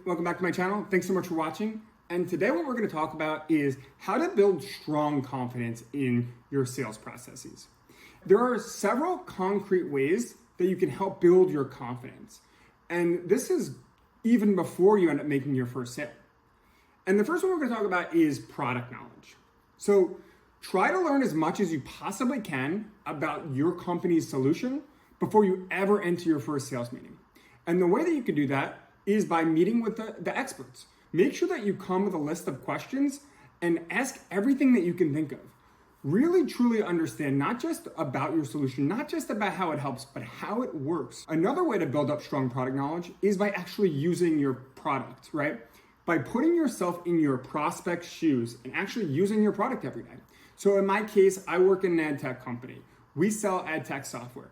welcome back to my channel. Thanks so much for watching. And today what we're going to talk about is how to build strong confidence in your sales processes. There are several concrete ways that you can help build your confidence. And this is even before you end up making your first sale. And the first one we're going to talk about is product knowledge. So try to learn as much as you possibly can about your company's solution before you ever enter your first sales meeting. And the way that you can do that is by meeting with the experts. Make sure that you come with a list of questions and ask everything that you can think of. Really, truly understand not just about your solution, not just about how it helps, but how it works. Another way to build up strong product knowledge is by actually using your product, right? By putting yourself in your prospect's shoes and actually using your product every day. So in my case, I work in an ad tech company. We sell ad tech software.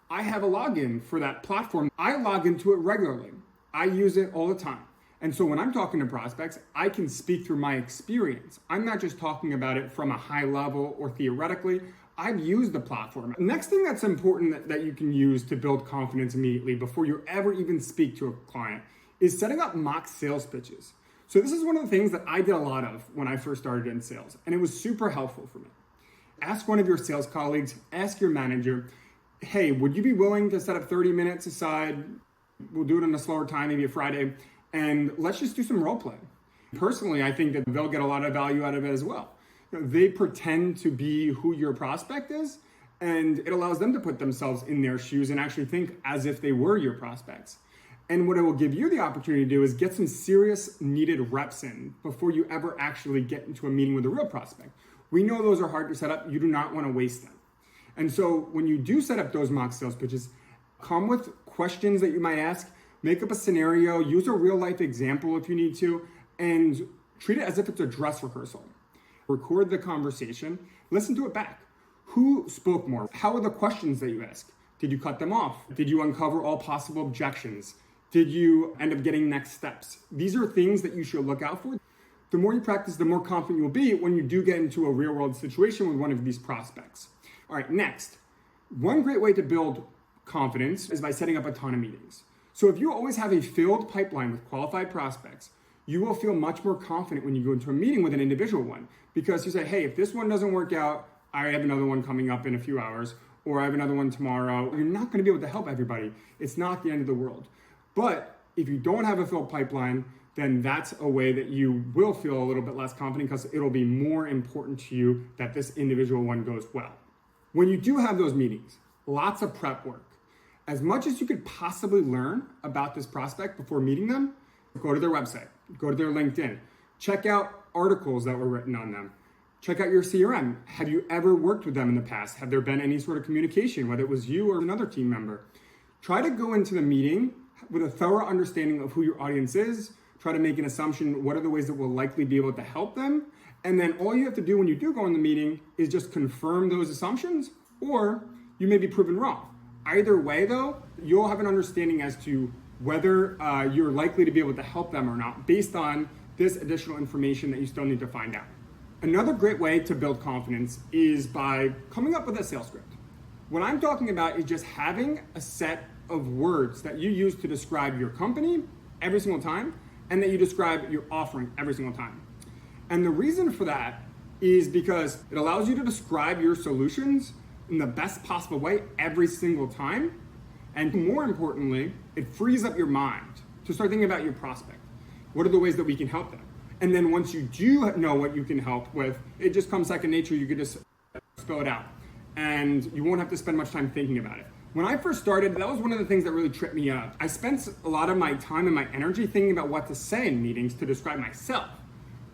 I have a login for that platform. I log into it regularly. I use it all the time. And so when I'm talking to prospects, I can speak through my experience. I'm not just talking about it from a high level or theoretically. I've used the platform. Next thing that's important that you can use to build confidence immediately before you ever even speak to a client is setting up mock sales pitches. So this is one of the things that I did a lot of when I first started in sales, and it was super helpful for me. Ask one of your sales colleagues, ask your manager, hey, would you be willing to set up 30 minutes aside? We'll do it on a slower time, maybe a Friday, and let's just do some role play. Personally, I think that they'll get a lot of value out of it as well. They pretend to be who your prospect is, and it allows them to put themselves in their shoes and actually think as if they were your prospects. And what it will give you the opportunity to do is get some serious needed reps in before you ever actually get into a meeting with a real prospect. We know those are hard to set up. You do not want to waste them. And so when you do set up those mock sales pitches, come with questions that you might ask, make up a scenario, use a real life example if you need to, and treat it as if it's a dress rehearsal. Record the conversation, listen to it back. Who spoke more? How are the questions that you asked? Did you cut them off? Did you uncover all possible objections? Did you end up getting next steps? These are things that you should look out for. The more you practice, the more confident you'll be when you do get into a real world situation with one of these prospects. All right, next. One great way to build confidence is by setting up a ton of meetings. So if you always have a filled pipeline with qualified prospects, you will feel much more confident when you go into a meeting with an individual one, because you say, hey, if this one doesn't work out, I have another one coming up in a few hours, or I have another one tomorrow. You're not going to be able to help everybody. It's not the end of the world. But if you don't have a filled pipeline, then that's a way that you will feel a little bit less confident because it'll be more important to you that this individual one goes well. When you do have those meetings, lots of prep work. As much as you could possibly learn about this prospect before meeting them, go to their website, go to their LinkedIn, check out articles that were written on them, check out your CRM. Have you ever worked with them in the past? Have there been any sort of communication, whether it was you or another team member? Try to go into the meeting with a thorough understanding of who your audience is. Try to make an assumption, what are the ways that will likely be able to help them? And then all you have to do when you do go in the meeting is just confirm those assumptions, or you may be proven wrong. Either way though, you'll have an understanding as to whether you're likely to be able to help them or not based on this additional information that you still need to find out. Another great way to build confidence is by coming up with a sales script. What I'm talking about is just having a set of words that you use to describe your company every single time, and that you describe your offering every single time. And the reason for that is because it allows you to describe your solutions in the best possible way every single time. And more importantly, it frees up your mind to start thinking about your prospect. What are the ways that we can help them? And then once you do know what you can help with, it just comes second nature. You can just spell it out and you won't have to spend much time thinking about it. When I first started, that was one of the things that really tripped me up. I spent a lot of my time and my energy thinking about what to say in meetings to describe myself.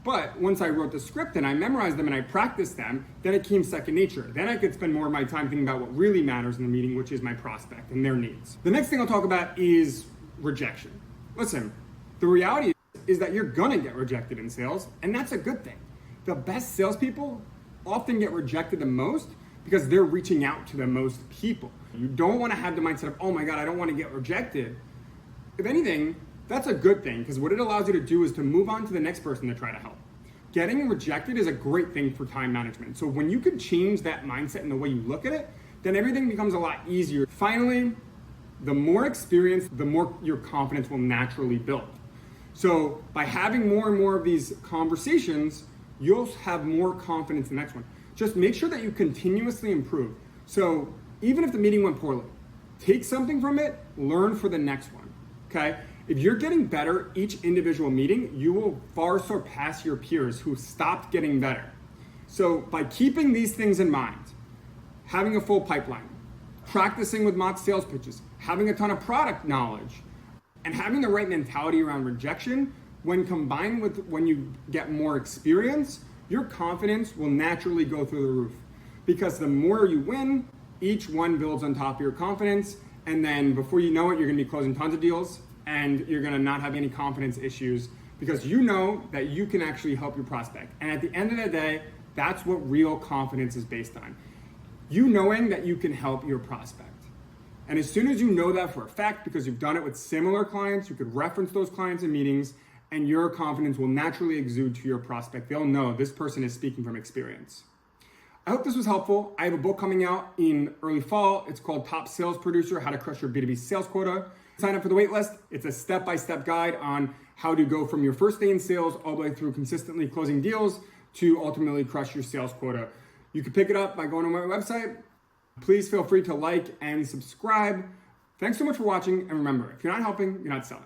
But once I wrote the script and I memorized them and I practiced them, then it came second nature. Then I could spend more of my time thinking about what really matters in the meeting, which is my prospect and their needs. The next thing I'll talk about is rejection. Listen, the reality is that you're gonna get rejected in sales, and that's a good thing. The best salespeople often get rejected the most because they're reaching out to the most people. You don't want to have the mindset of, oh my God, I don't want to get rejected. If anything, that's a good thing, because what it allows you to do is to move on to the next person to try to help. Getting rejected is a great thing for time management. So when you can change that mindset and the way you look at it, then everything becomes a lot easier. Finally, the more experience, the more your confidence will naturally build. So by having more and more of these conversations, you'll have more confidence in the next one. Just make sure that you continuously improve. So even if the meeting went poorly, take something from it, learn for the next one, okay? If you're getting better each individual meeting, you will far surpass your peers who stopped getting better. So by keeping these things in mind, having a full pipeline, practicing with mock sales pitches, having a ton of product knowledge, and having the right mentality around rejection, when combined with when you get more experience, your confidence will naturally go through the roof. Because the more you win, each one builds on top of your confidence, and then before you know it, you're gonna be closing tons of deals, and you're gonna not have any confidence issues because you know that you can actually help your prospect. And at the end of the day, that's what real confidence is based on. You knowing that you can help your prospect. And as soon as you know that for a fact, because you've done it with similar clients, you could reference those clients in meetings, and your confidence will naturally exude to your prospect. They'll know this person is speaking from experience. I hope this was helpful. I have a book coming out in early fall. It's called Top Sales Producer, How to Crush Your B2B Sales Quota. Sign up for the waitlist. It's a step-by-step guide on how to go from your first day in sales all the way through consistently closing deals to ultimately crush your sales quota. You can pick it up by going to my website. Please feel free to like and subscribe. Thanks so much for watching. And remember, if you're not helping, you're not selling.